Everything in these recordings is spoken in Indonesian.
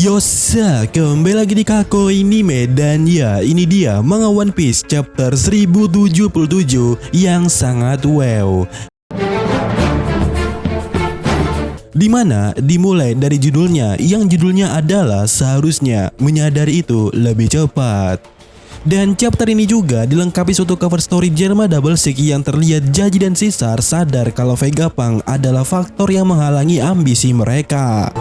Yosa, kembali lagi di Kako Anime dan ya ini dia manga One Piece chapter 1077 yang sangat wow. Dimana dimulai dari judulnya yang judulnya adalah seharusnya menyadari itu lebih cepat. Dan chapter ini juga dilengkapi suatu cover story Germa Double Six yang terlihat Jaji dan Caesar sadar kalau Vegapunk adalah faktor yang menghalangi ambisi mereka.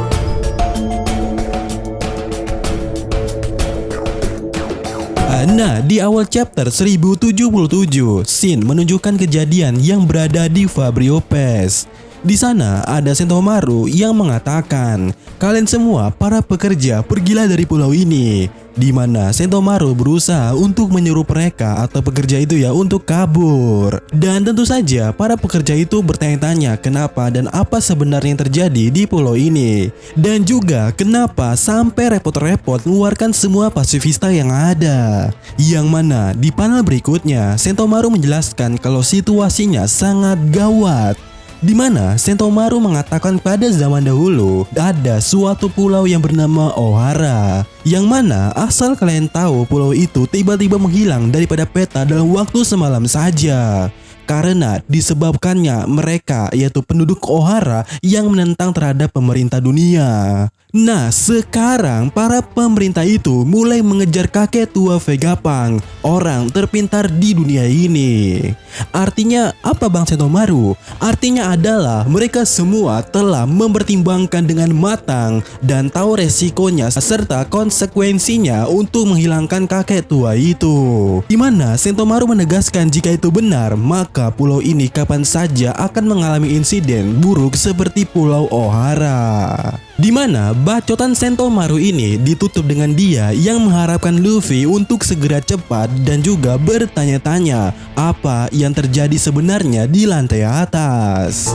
Nah, di awal chapter 1077, Shin menunjukkan kejadian yang berada di Fabrio Pass. Di sana ada Sentomaru yang mengatakan, kalian semua para pekerja pergilah dari pulau ini. Di mana Sentomaru berusaha untuk menyuruh mereka atau pekerja itu ya untuk kabur. Dan tentu saja para pekerja itu bertanya-tanya kenapa dan apa sebenarnya yang terjadi di pulau ini. Dan juga kenapa sampai repot-repot mengeluarkan semua pasifista yang ada. Yang mana di panel berikutnya Sentomaru menjelaskan kalau situasinya sangat gawat. Di mana Sentomaru mengatakan pada zaman dahulu ada suatu pulau yang bernama Ohara. Yang mana asal kalian tahu pulau itu tiba-tiba menghilang daripada peta dalam waktu semalam saja. Karena disebabkannya mereka yaitu penduduk Ohara yang menentang terhadap pemerintah dunia. Nah sekarang para pemerintah itu mulai mengejar kakek tua Vegapunk, orang terpintar di dunia ini. Artinya apa Bang Sentomaru? Artinya adalah mereka semua telah mempertimbangkan dengan matang dan tahu resikonya serta konsekuensinya untuk menghilangkan kakek tua itu. Dimana Sentomaru menegaskan jika itu benar maka pulau ini kapan saja akan mengalami insiden buruk seperti pulau Ohara. Dimana bacotan Sentomaru ini ditutup dengan dia yang mengharapkan Luffy untuk segera cepat dan juga bertanya-tanya apa yang terjadi sebenarnya di lantai atas.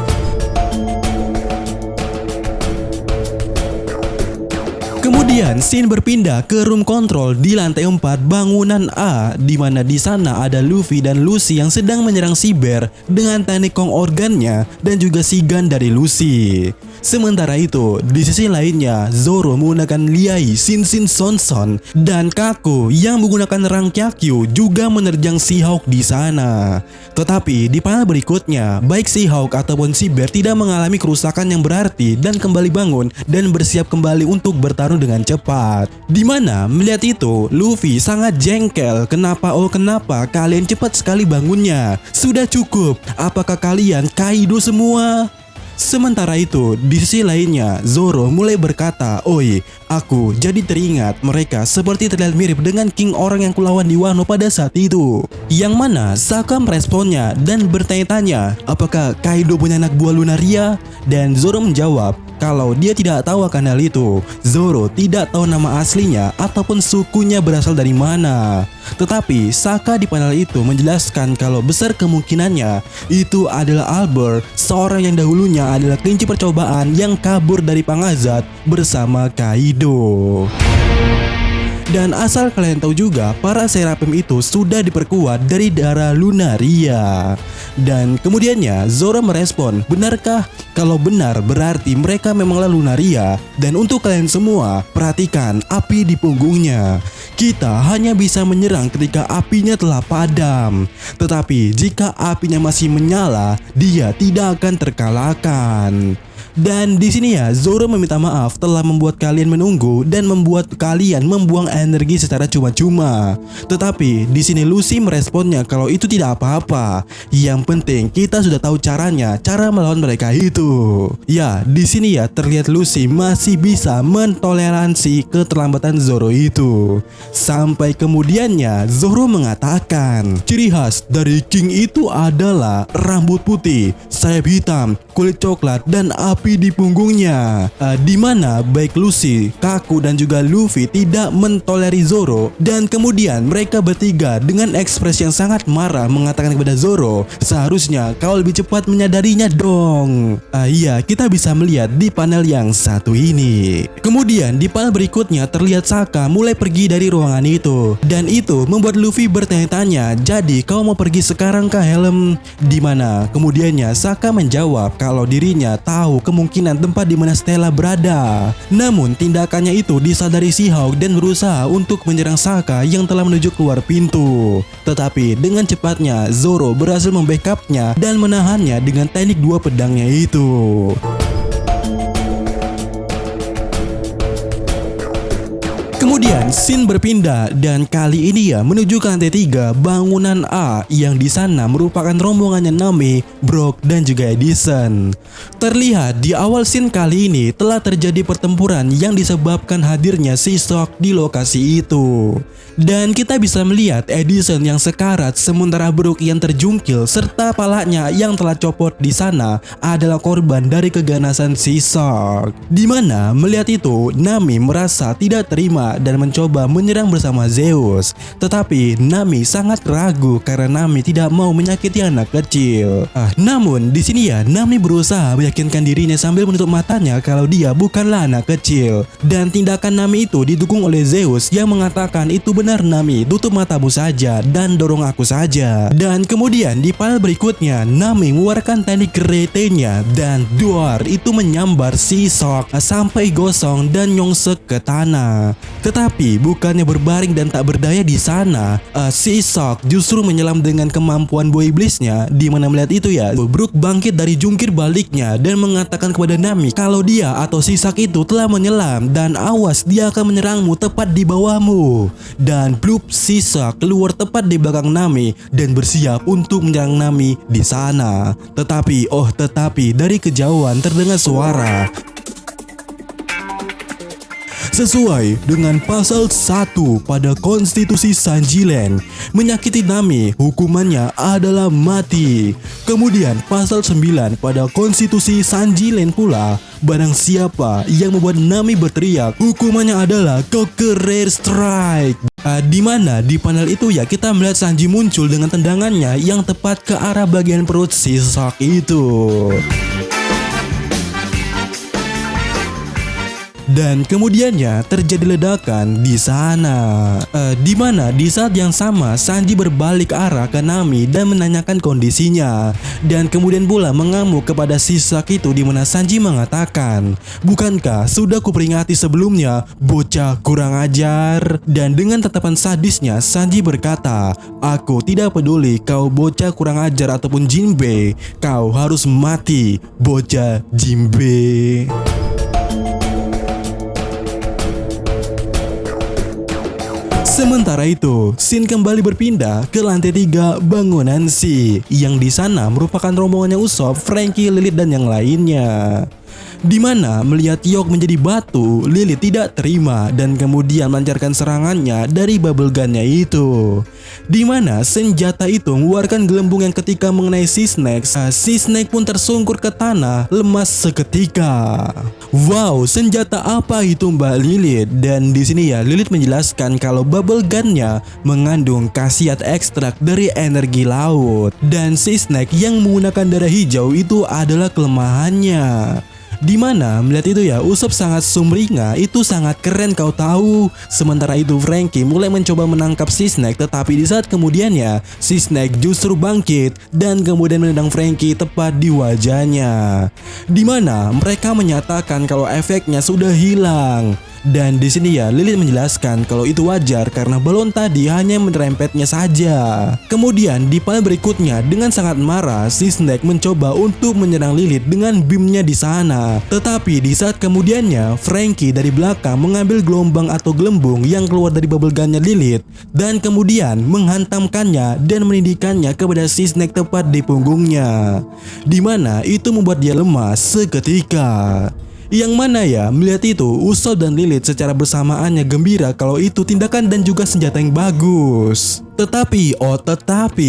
Kemudian Shin berpindah ke room control di lantai 4 bangunan A, di mana di sana ada Luffy dan Lucy yang sedang menyerang si Bear dengan teknik Kong organnya dan juga si gun dari Lucy. Sementara itu, di sisi lainnya, Zoro menggunakan Liai Shin Son Son dan Kaku yang menggunakan Rankyakyu juga menerjang Seahawk di sana. Tetapi di panel berikutnya, baik Seahawk ataupun si Bear tidak mengalami kerusakan yang berarti dan kembali bangun dan bersiap kembali untuk bertarung dengan cepat. Dimana melihat itu, Luffy sangat jengkel. Kenapa kalian cepat sekali bangunnya? Sudah cukup. Apakah kalian Kaido semua? Sementara itu, di sisi lainnya, Zoro mulai berkata, "Oi, aku jadi teringat mereka seperti terlihat mirip dengan King orang yang kulawan di Wano pada saat itu." Yang mana Sokka meresponnya dan bertanya-tanya, apakah Kaido punya anak buah Lunaria? Dan Zoro menjawab, kalau dia tidak tahu akan hal itu. Zoro tidak tahu nama aslinya ataupun sukunya berasal dari mana. Tetapi Sokka di panel itu menjelaskan kalau besar kemungkinannya itu adalah Albert, seorang yang dahulunya adalah kelinci percobaan yang kabur dari Pangazat bersama Kaido. Dan asal kalian tahu juga, para Seraphim itu sudah diperkuat dari darah Lunaria. Dan kemudiannya Zoro merespon, benarkah? Kalau benar berarti mereka memanglah Lunaria. Dan untuk kalian semua, perhatikan api di punggungnya. Kita hanya bisa menyerang ketika apinya telah padam. Tetapi jika apinya masih menyala, dia tidak akan terkalahkan. Dan di sini ya, Zoro meminta maaf telah membuat kalian menunggu dan membuat kalian membuang energi secara cuma-cuma. Tetapi di sini Lucy meresponnya kalau itu tidak apa-apa. Yang penting kita sudah tahu caranya, cara melawan mereka itu. Ya, di sini ya terlihat Lucy masih bisa mentoleransi keterlambatan Zoro itu. Sampai kemudiannya Zoro mengatakan, ciri khas dari King itu adalah rambut putih, sayap hitam, kulit coklat, dan api di punggungnya. Dimana baik Lucy, Kaku, dan juga Luffy tidak mentoleri Zoro. Dan kemudian mereka bertiga dengan ekspresi yang sangat marah mengatakan kepada Zoro, seharusnya kau lebih cepat menyadarinya dong. Iya, kita bisa melihat di panel yang satu ini. Kemudian di panel berikutnya terlihat Sokka mulai pergi dari ruangan itu. Dan itu membuat Luffy bertanya-tanya, jadi kau mau pergi sekarang kah Helm? Dimana kemudiannya Sokka menjawab kalau dirinya tahu kemungkinan tempat di mana Stella berada. Namun tindakannya itu disadari She-Hulk dan berusaha untuk menyerang Saka yang telah menuju keluar pintu. Tetapi dengan cepatnya Zoro berhasil membackupnya dan menahannya dengan teknik dua pedangnya itu. Kemudian scene berpindah dan kali ini ya menuju ke lantai 3 bangunan A yang di sana merupakan rombongannya Nami, Brock dan juga Edison. Terlihat di awal scene kali ini telah terjadi pertempuran yang disebabkan hadirnya She-Hulk di lokasi itu. Dan kita bisa melihat Edison yang sekarat sementara Brock yang terjungkil serta palanya yang telah copot di sana adalah korban dari keganasan She-Hulk. Dimana melihat itu Nami merasa tidak terima dan mencoba menyerang bersama Zeus. Tetapi Nami sangat ragu karena Nami tidak mau menyakiti anak kecil. Namun di sini ya Nami berusaha meyakinkan dirinya sambil menutup matanya kalau dia bukanlah anak kecil. Dan tindakan Nami itu didukung oleh Zeus yang mengatakan itu benar Nami, tutup matamu saja dan dorong aku saja. Dan kemudian di panel berikutnya Nami mengeluarkan teknik Rete-nya dan duar itu menyambar She-Hulk sampai gosong dan nyongsek ke tanah. Tetapi bukannya berbaring dan tak berdaya di sana, She-Hulk justru menyelam dengan kemampuan buah iblisnya. Di mana melihat itu ya, Brook bangkit dari jungkir baliknya dan mengatakan kepada Nami kalau dia atau She-Hulk itu telah menyelam dan awas dia akan menyerangmu tepat di bawahmu. Dan blup, She-Hulk keluar tepat di belakang Nami dan bersiap untuk menyerang Nami di sana. Tetapi dari kejauhan terdengar suara. Sesuai dengan pasal 1 pada konstitusi Sanjilen, menyakiti Nami hukumannya adalah mati. Kemudian pasal 9 pada konstitusi Sanjilen pula, barang siapa yang membuat Nami berteriak, hukumannya adalah Cocker Strike. Di mana di panel itu ya kita melihat Sanji muncul dengan tendangannya yang tepat ke arah bagian perut She-Hulk itu. Dan kemudiannya terjadi ledakan di sana. Di mana di saat yang sama Sanji berbalik arah ke Nami dan menanyakan kondisinya. Dan kemudian pula mengamuk kepada She-Hulk itu di mana Sanji mengatakan, bukankah sudah kuperingati sebelumnya, bocah kurang ajar? Dan dengan tatapan sadisnya Sanji berkata, aku tidak peduli kau bocah kurang ajar ataupun Jinbe, kau harus mati, bocah Jinbe. Sementara itu, scene kembali berpindah ke lantai 3 bangunan C, yang di sana merupakan rombongannya Usopp, Franky, Lilith dan yang lainnya. Di mana melihat Yok menjadi batu, Lilith tidak terima dan kemudian melancarkan serangannya dari bubble gunnya itu. Di mana senjata itu mengeluarkan gelembung yang ketika mengenai Sea Snake, Sea Snake pun tersungkur ke tanah lemas seketika. Wow, senjata apa itu Mbak Lilith? Dan di sini ya Lilith menjelaskan kalau bubble gunnya mengandung khasiat ekstrak dari energi laut dan Sea Snake yang menggunakan darah hijau itu adalah kelemahannya. Dimana melihat itu ya Usopp sangat sumringah, itu sangat keren kau tahu. Sementara itu Franky mulai mencoba menangkap Sea Snake, tetapi di saat kemudiannya Sea Snake justru bangkit dan kemudian menendang Franky tepat di wajahnya. Dimana mereka menyatakan kalau efeknya sudah hilang. Dan di sini ya Lilith menjelaskan kalau itu wajar karena balon tadi hanya menyerempetnya saja. Kemudian di panel berikutnya dengan sangat marah Sea Snake mencoba untuk menyerang Lilith dengan beamnya di sana. Tetapi di saat kemudiannya Franky dari belakang mengambil gelombang atau gelembung yang keluar dari bubble gunnya Lilith dan kemudian menghantamkannya dan menindihkannya kepada Sea Snake tepat di punggungnya. Dimana itu membuat dia lemas seketika. Yang mana ya melihat itu Usopp dan Lilith secara bersamaannya gembira kalau itu tindakan dan juga senjata yang bagus. Tetapi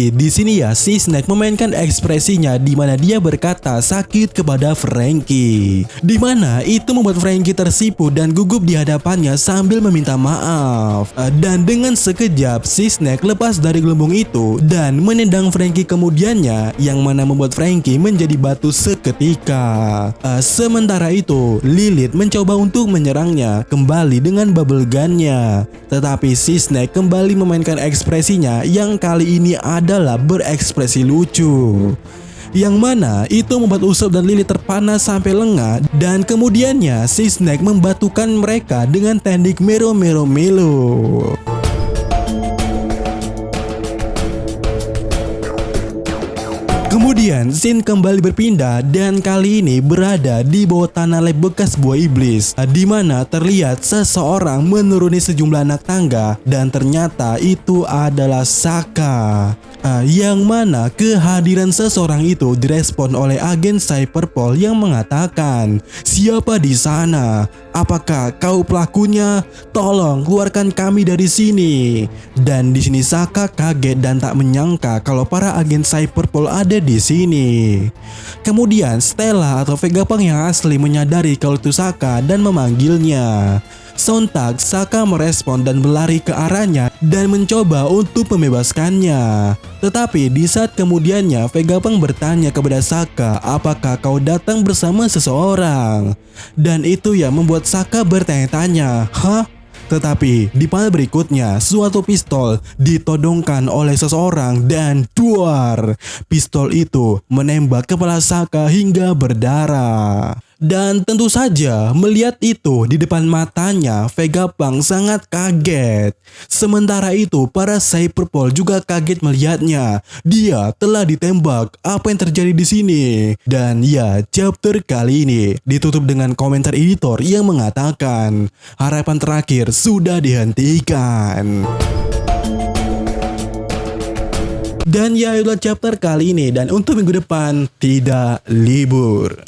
di sini ya Sea Snake memainkan ekspresinya di mana dia berkata sakit kepada Franky. Di mana itu membuat Franky tersipu dan gugup di hadapannya sambil meminta maaf. Dan dengan sekejap Sea Snake lepas dari gelembung itu dan menendang Franky kemudiannya yang mana membuat Franky menjadi batu seketika. Sementara itu Lilith mencoba untuk menyerangnya kembali dengan bubble gunnya. Tetapi Sea Snake kembali memainkan ekspresinya yang kali ini adalah berekspresi lucu. Yang mana itu membuat Usopp dan Lily terpana sampai lengah, dan kemudiannya si Snake membatukan mereka dengan teknik Mero Mero Melo. Kemudian scene kembali berpindah dan kali ini berada di bawah tanah lab bekas buah iblis, di mana terlihat seseorang menuruni sejumlah anak tangga dan ternyata itu adalah Sokka. Yang mana kehadiran seseorang itu direspon oleh agen Cyberpol yang mengatakan, "Siapa di sana? Apakah kau pelakunya? Tolong keluarkan kami dari sini." Dan di sini Sokka kaget dan tak menyangka kalau para agen Cyberpol ada di sini. Kemudian Stella atau Vegapunk yang asli menyadari kalau itu Sokka dan memanggilnya. Sontak Sokka merespon dan berlari ke arahnya dan mencoba untuk membebaskannya. Tetapi di saat kemudiannya Vegapunk bertanya kepada Sokka, "Apakah kau datang bersama seseorang?" Dan itu yang membuat Sokka bertanya-tanya, "Hah?" Tetapi di panel berikutnya suatu pistol ditodongkan oleh seseorang dan duar. Pistol itu menembak kepala Sokka hingga berdarah. Dan tentu saja melihat itu di depan matanya Vegapunk sangat kaget. Sementara itu para Cyberpol juga kaget melihatnya. Dia telah ditembak. Apa yang terjadi di sini? Dan ya, chapter kali ini ditutup dengan komentar editor yang mengatakan harapan terakhir sudah dihentikan. Dan ya, itulah chapter kali ini, dan untuk minggu depan tidak libur.